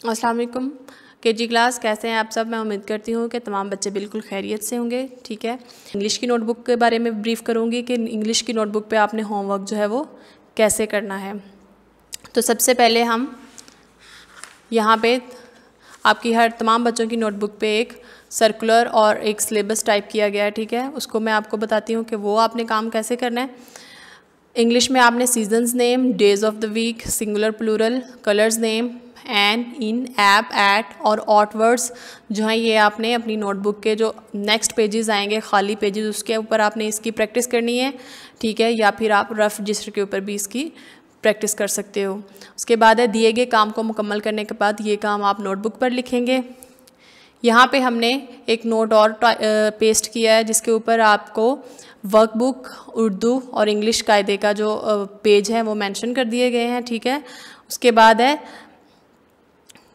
अस्सलाम वालेकुम KG class, कैसे हैं आप सब। मैं उम्मीद करती हूँ कि तमाम बच्चे बिल्कुल खैरियत से होंगे। ठीक है, इंग्लिश की नोटबुक के बारे में ब्रीफ करूँगी कि इंग्लिश की नोटबुक पे आपने होमवर्क जो है वो कैसे करना है। तो सबसे पहले हम यहाँ पे आपकी तमाम बच्चों की नोटबुक पे एक सर्कुलर और एक सिलेबस टाइप किया गया है। ठीक है, उसको मैं आपको बताती हूँ कि वो आपने काम कैसे करना है। इंग्लिश में आपने seasons name, days of the week, singular plural, colours name, and, in, ap, at और ऑट वर्ड्स जो हैं ये आपने अपनी नोटबुक के जो नेक्स्ट पेजेस आएंगे खाली पेजेस उसके ऊपर आपने इसकी प्रैक्टिस करनी है। ठीक है, या फिर आप रफ रजिस्टर के ऊपर भी इसकी प्रैक्टिस कर सकते हो। उसके बाद है दिए गए काम को मुकम्मल करने के बाद ये काम आप नोटबुक पर लिखेंगे। यहाँ पे हमने एक नोट और पेस्ट किया है जिसके ऊपर आपको वर्कबुक, उर्दू और इंग्लिश कायदे का जो पेज है वो मेंशन कर दिए गए हैं। ठीक है, उसके बाद है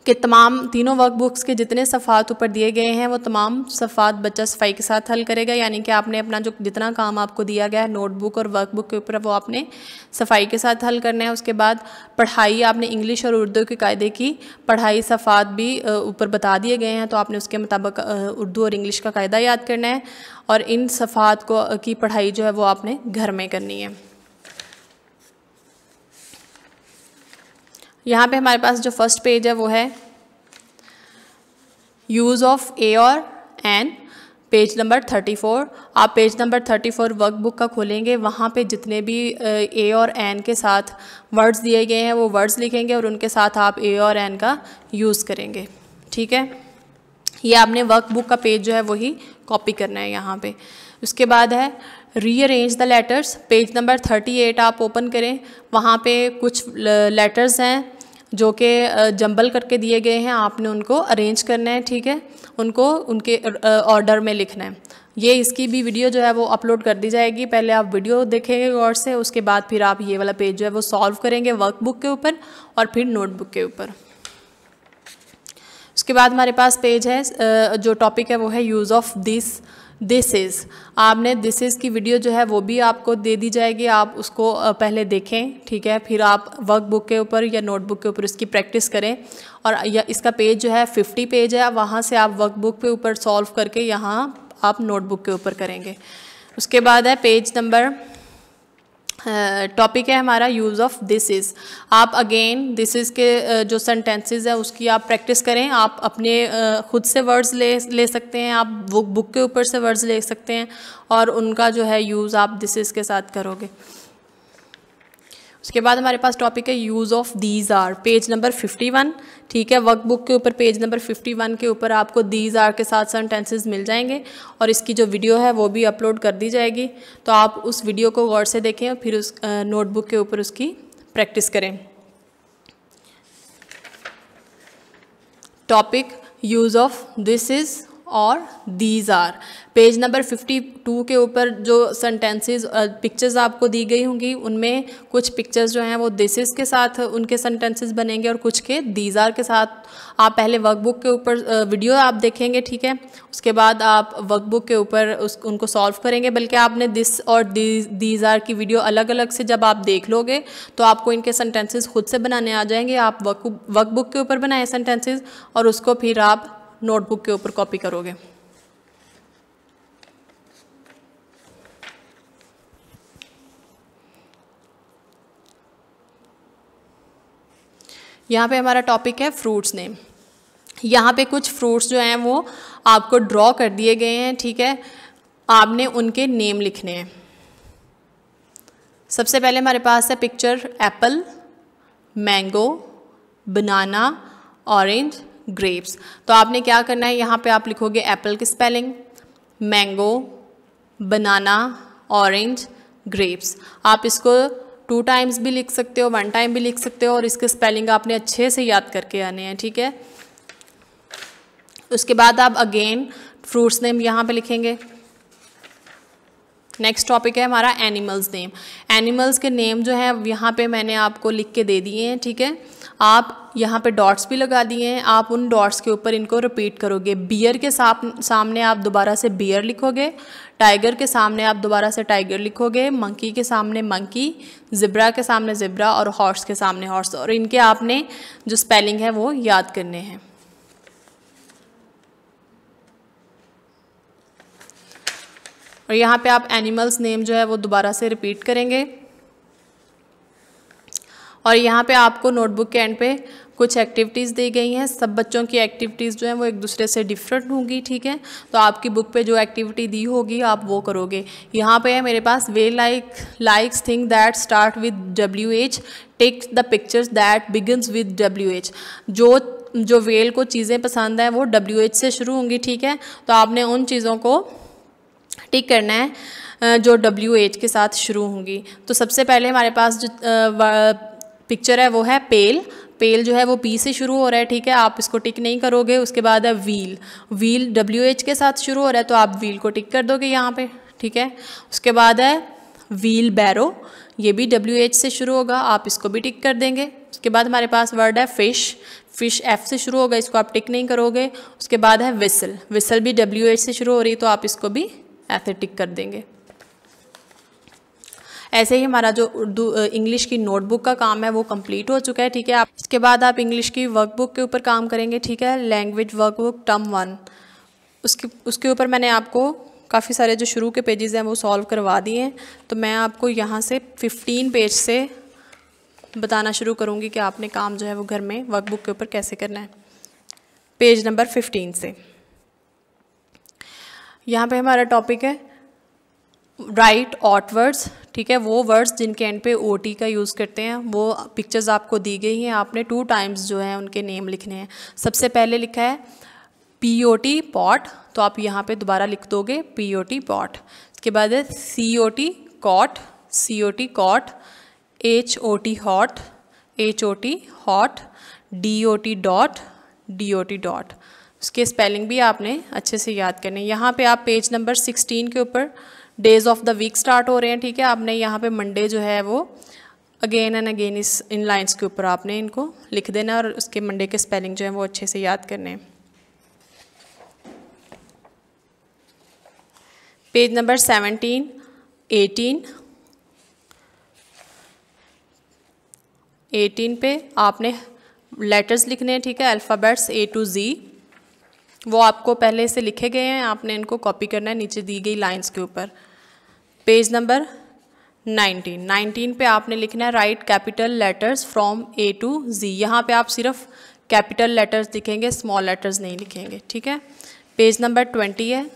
कि तमाम तीनों वर्कबुक्स के जितने सफ़ात ऊपर दिए गए हैं वो तमाम सफ़ात बच्चा सफाई के साथ हल करेगा। यानी कि आपने अपना जो जितना काम आपको दिया गया है नोटबुक और वर्कबुक के ऊपर वो आपने सफाई के साथ हल करना है। उसके बाद पढ़ाई आपने इंग्लिश और उर्दू के कायदे की पढ़ाई सफ़ात भी ऊपर बता दिए गए हैं, तो आपने उसके मुताबिक उर्दू और इंग्लिश का कायदा याद करना है और इन सफ़ात को की पढ़ाई जो है वो आपने घर में करनी है। यहाँ पे हमारे पास जो फर्स्ट पेज है वो है यूज़ ऑफ ए और एन, पेज नंबर 34। आप पेज नंबर 34 वर्कबुक का खोलेंगे, वहाँ पे जितने भी ए और एन के साथ वर्ड्स दिए गए हैं वो वर्ड्स लिखेंगे और उनके साथ आप ए और एन का यूज़ करेंगे। ठीक है, ये आपने वर्कबुक का पेज जो है वही कॉपी करना है यहाँ पे। उसके बाद है rearrange the letters, page number 38 आप ओपन करें। वहाँ पे कुछ लेटर्स हैं जो कि जंबल करके दिए गए हैं, आपने उनको अरेंज करना है। ठीक है, उनको उनके ऑर्डर में लिखना है। ये इसकी भी वीडियो जो है वो अपलोड कर दी जाएगी, पहले आप वीडियो देखेंगे गौर से, उसके बाद फिर आप ये वाला पेज जो है वो सॉल्व करेंगे वर्कबुक के ऊपर और फिर नोटबुक के ऊपर। उसके बाद हमारे पास पेज है जो टॉपिक है वो है यूज़ ऑफ दिस इज़। आपने दिस इज़ की वीडियो जो है वो भी आपको दे दी जाएगी, आप उसको पहले देखें। ठीक है, फिर आप वर्कबुक के ऊपर या नोटबुक के ऊपर इसकी प्रैक्टिस करें। और या इसका पेज जो है 50 पेज है, वहाँ से आप वर्कबुक के ऊपर सॉल्व करके यहाँ आप नोटबुक के ऊपर करेंगे। उसके बाद है पेज नंबर टॉपिक है हमारा यूज़ ऑफ दिस इज़। आप अगेन दिस इज़ के जो सेंटेंसेस है उसकी आप प्रैक्टिस करें। आप अपने खुद से वर्ड्स ले सकते हैं, आप बुक के ऊपर से वर्ड्स ले सकते हैं और उनका जो है यूज़ आप दिस इज़ के साथ करोगे। उसके बाद हमारे पास टॉपिक है use of these are, page number 51। ठीक है, वर्कबुक के ऊपर पेज नंबर 51 के ऊपर आपको दीज आर के साथ सेंटेंसेस मिल जाएंगे और इसकी जो वीडियो है वो भी अपलोड कर दी जाएगी, तो आप उस वीडियो को गौर से देखें और फिर उस नोटबुक के ऊपर उसकी प्रैक्टिस करें। Topic use of this is और दीज आर, पेज नंबर 52 के ऊपर जो सेंटेंसेस पिक्चर्स आपको दी गई होंगी उनमें कुछ पिक्चर्स जो हैं वो दिस इज़ के साथ उनके सेंटेंसेस बनेंगे और कुछ के दीज आर के साथ। आप पहले वर्कबुक के ऊपर वीडियो आप देखेंगे। ठीक है, उसके बाद आप वर्कबुक के ऊपर उनको सॉल्व करेंगे। बल्कि आपने दिस और दीज आर की वीडियो अलग अलग से जब आप देख लोगे तो आपको इनके सेंटेंसेस खुद से बनाने आ जाएंगे। आप वर्कबुक के ऊपर बनाए सेंटेंसेस और उसको फिर आप नोटबुक के ऊपर कॉपी करोगे। यहाँ पे हमारा टॉपिक है फ्रूट्स नेम। यहाँ पे कुछ फ्रूट्स जो हैं वो आपको ड्रॉ कर दिए गए हैं। ठीक है, आपने उनके नेम लिखने हैं। सबसे पहले हमारे पास है पिक्चर एप्पल, मैंगो, बनाना, ऑरेंज, ग्रेप्स। तो आपने क्या करना है, यहाँ पे आप लिखोगे एप्पल की स्पेलिंग, मैंगो, बनाना, ऑरेंज, ग्रेप्स। आप इसको 2 टाइम्स भी लिख सकते हो, 1 टाइम भी लिख सकते हो और इसके स्पेलिंग आपने अच्छे से याद करके आने हैं। ठीक है, उसके बाद आप अगेन फ्रूट्स नेम यहाँ पे लिखेंगे। नेक्स्ट टॉपिक है हमारा एनिमल्स नेम। एनिमल्स के नेम जो है यहाँ पे मैंने आपको लिख के दे दिए हैं। ठीक है, आप यहाँ पे डॉट्स भी लगा दिए हैं, आप उन डॉट्स के ऊपर इनको रिपीट करोगे। बियर के सामने आप दोबारा से बियर लिखोगे, टाइगर के सामने आप दोबारा से टाइगर लिखोगे, मंकी के सामने मंकी, ज़िब्रा के सामने ज़िब्रा और हॉर्स के सामने हॉर्स, और इनके आपने जो स्पेलिंग है वो याद करने हैं। और यहाँ पे आप एनिमल्स नेम जो है वो दोबारा से रिपीट करेंगे। और यहाँ पे आपको नोटबुक के एंड पे कुछ एक्टिविटीज़ दी गई हैं। सब बच्चों की एक्टिविटीज़ जो हैं वो एक दूसरे से डिफरेंट होंगी, ठीक है। तो आपकी बुक पे जो एक्टिविटी दी होगी आप वो करोगे। यहाँ पे है मेरे पास whale likes thing that start with WH, take the pictures that begins with WH। जो वेल को चीज़ें पसंद हैं वो WH से शुरू होंगी, ठीक है। तो आपने उन चीज़ों को टिक करना है जो WH के साथ शुरू होंगी। तो सबसे पहले हमारे पास जो पिक्चर है वो है पेल। पेल जो है वो P से शुरू हो रहा है, ठीक है, आप इसको टिक नहीं करोगे। उसके बाद है व्हील, व्हील WH के साथ शुरू हो रहा है तो आप व्हील को टिक कर दोगे यहाँ पे, ठीक है। उसके बाद है व्हील बैरो, ये भी WH से शुरू होगा, आप इसको भी टिक कर देंगे। उसके बाद हमारे पास वर्ड है फिश, फिश F से शुरू होगा, इसको आप टिक नहीं करोगे। उसके बाद है विसल, विसल भी WH से शुरू हो रही तो आप इसको भी ऐसे टिक कर देंगे। ऐसे ही हमारा जो उर्दू इंग्लिश की नोटबुक का काम है वो कंप्लीट हो चुका है, ठीक है। आप इसके बाद आप इंग्लिश की वर्कबुक के ऊपर काम करेंगे, ठीक है। लैंग्वेज वर्कबुक टर्म 1, उसके ऊपर मैंने आपको काफ़ी सारे जो शुरू के पेजेस हैं वो सॉल्व करवा दिए हैं। तो मैं आपको यहाँ से 15 पेज से बताना शुरू करूँगी कि आपने काम जो है वो घर में वर्कबुक के ऊपर कैसे करना है। पेज नंबर 15 से यहाँ पे हमारा टॉपिक है राइट ऑट वर्ड्स, ठीक है। वो वर्ड्स जिनके एंड पे OT का यूज़ करते हैं, वो पिक्चर्स आपको दी गई हैं, आपने 2 टाइम्स जो है उनके नेम लिखने हैं। सबसे पहले लिखा है POT पॉट, तो आप यहाँ पे दोबारा लिख दोगे POT पॉट। उसके बाद है COT cot, COT cot, HOT hot, HOT hot, DOT dot, DOT dot. उसके स्पेलिंग भी आपने अच्छे से याद करने। यहाँ पे आप पेज नंबर 16 के ऊपर days of the week start हो रहे हैं, ठीक है। आपने यहाँ पे मंडे जो है वो again and again in lines के ऊपर आपने इनको लिख देना और उसके मंडे के स्पेलिंग जो है वो अच्छे से याद करने हैं। पेज नंबर 17, 18 पे आपने लेटर्स लिखने हैं, ठीक है, अल्फ़ाबेट्स A to Z। वो आपको पहले से लिखे गए हैं, आपने इनको कॉपी करना है नीचे दी गई लाइंस के ऊपर। पेज नंबर 19 पे आपने लिखना है right capital letters from A to Z। यहाँ पे आप सिर्फ कैपिटल लेटर्स लिखेंगे, स्मॉल लेटर्स नहीं लिखेंगे, ठीक है। पेज नंबर 20 है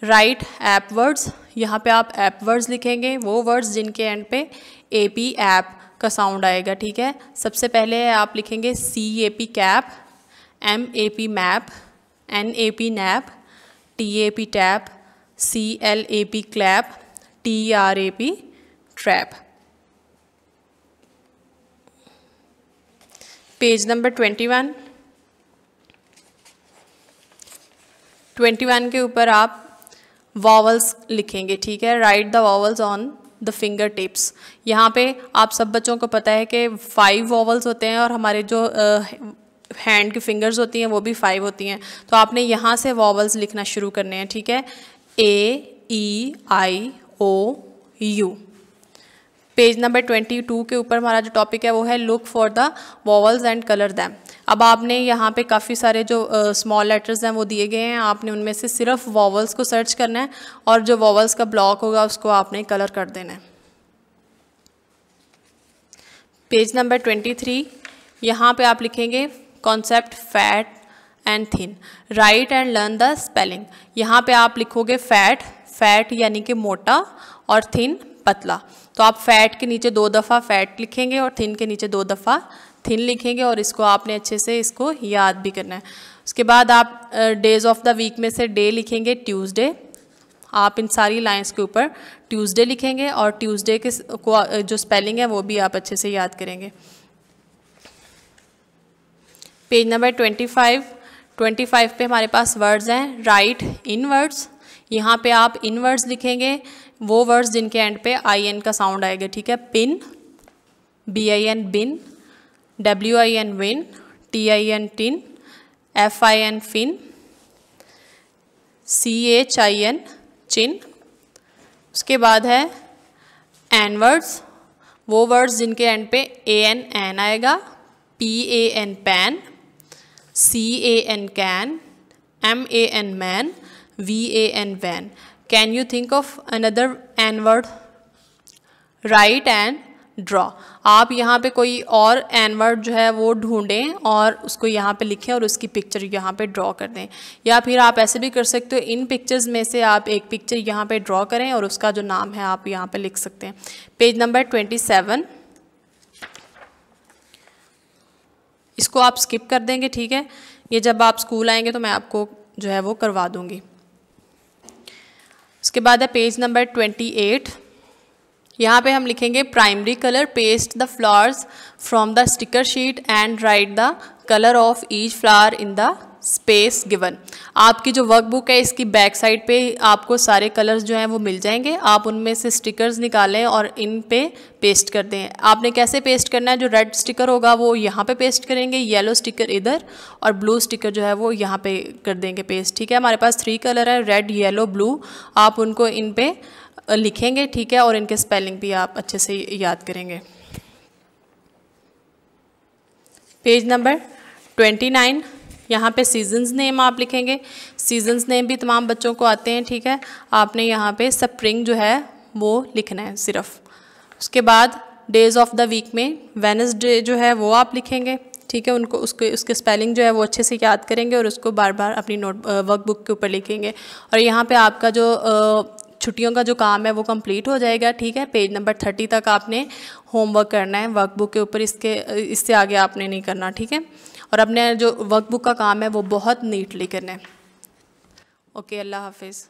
राइट ऐप वर्ड्स। यहाँ पे आप ऐप वर्ड्स लिखेंगे, वो वर्ड्स जिनके एंड पे AP ऐप का साउंड आएगा, ठीक है। सबसे पहले आप लिखेंगे CAP cap, MAP map, NAP nap, TAP tap, CLAP clap, TRAP trap. Page number 21 के ऊपर आप वॉवल्स लिखेंगे, ठीक है। Right the vowels on the finger tips. यहाँ पे आप सब बच्चों को पता है कि 5 वॉवल्स होते हैं और हमारे जो हैंड की फिंगर्स होती हैं वो भी 5 होती हैं। तो आपने यहाँ से वॉवल्स लिखना शुरू करने हैं, ठीक है। A, E, I, O, U। Page number 22 के ऊपर हमारा जो टॉपिक है वो है look for the vowels and colour them. अब आपने यहाँ पे काफ़ी सारे जो स्मॉल लेटर्स हैं वो दिए गए हैं, आपने उनमें से सिर्फ वॉवल्स को सर्च करना है और जो वॉवल्स का ब्लॉक होगा उसको आपने कलर कर देना है। पेज नंबर 23 यहाँ पे आप लिखेंगे concept fat and thin, right and learn the spelling. यहाँ पे आप लिखोगे फैट, फैट यानी कि मोटा, और थिन पतला। तो आप फैट के नीचे 2 दफ़ा फैट लिखेंगे और थिन के नीचे 2 दफ़ा थिन लिखेंगे और इसको आपने अच्छे से इसको याद भी करना है। उसके बाद आप डेज ऑफ द वीक में से डे लिखेंगे ट्यूसडे। आप इन सारी लाइंस के ऊपर ट्यूसडे लिखेंगे और ट्यूसडे के को जो स्पेलिंग है वो भी आप अच्छे से याद करेंगे। पेज नंबर 25 पे हमारे पास वर्ड्स हैं राइट इन वर्ड्स। यहाँ पे आप इन वर्ड्स लिखेंगे, वो वर्ड्स जिनके एंड पे IN का साउंड आएगा, ठीक है। Pin, BIN bin, WIN win, TIN tin, FIN fin, CHIN chin. उसके बाद है एन वर्ड्स, वो वर्ड्स जिनके एंड पे AN एन आएगा, PAN pan, CAN can, MAN man, VAN van. Can you think of another an word? Write and draw. आप यहाँ पे कोई और एन वर्ड जो है वो ढूंढें और उसको यहाँ पे लिखें और उसकी पिक्चर यहाँ पे ड्रॉ कर दें। या फिर आप ऐसे भी कर सकते हो, इन पिक्चर्स में से आप एक पिक्चर यहाँ पे ड्रॉ करें और उसका जो नाम है आप यहाँ पे लिख सकते हैं। पेज नंबर 27, इसको आप स्किप कर देंगे, ठीक है। ये जब आप स्कूल आएंगे तो मैं आपको जो है वो करवा दूँगी। उसके बाद है पेज नंबर 28, यहाँ पे हम लिखेंगे primary colour, paste the flowers from the sticker sheet and right the colour of each flower in the space given. आपकी जो वर्कबुक है इसकी बैक साइड पे आपको सारे कलर्स जो हैं वो मिल जाएंगे। आप उनमें से स्टिकर्स निकालें और इन पे पेस्ट कर दें। आपने कैसे पेस्ट करना है? जो रेड स्टिकर होगा वो यहाँ पे पेस्ट करेंगे, येलो स्टिकर इधर और ब्लू स्टिकर जो है वो यहाँ पे कर देंगे पेस्ट, ठीक है। हमारे पास 3 कलर है, रेड, येलो, ब्लू। आप उनको इन पे लिखेंगे, ठीक है, और इनके स्पेलिंग भी आप अच्छे से याद करेंगे। पेज नंबर 29, यहाँ पे सीजन्स नेम आप लिखेंगे। सीजन्स नेम भी तमाम बच्चों को आते हैं, ठीक है। आपने यहाँ पे स्प्रिंग जो है वो लिखना है सिर्फ। उसके बाद डेज ऑफ द वीक में वेडनेसडे जो है वो आप लिखेंगे, ठीक है। उनको उसके स्पेलिंग जो है वो अच्छे से याद करेंगे और उसको बार बार अपनी वर्कबुक के ऊपर लिखेंगे। और यहाँ पे आपका जो छुट्टियों का जो काम है वो कंप्लीट हो जाएगा, ठीक है। पेज नंबर 30 तक आपने होमवर्क करना है वर्कबुक के ऊपर, इससे आगे आपने नहीं करना, ठीक है। और अपने जो वर्कबुक का काम है वो बहुत नीटली करना है। ओके, अल्लाह हाफिज़।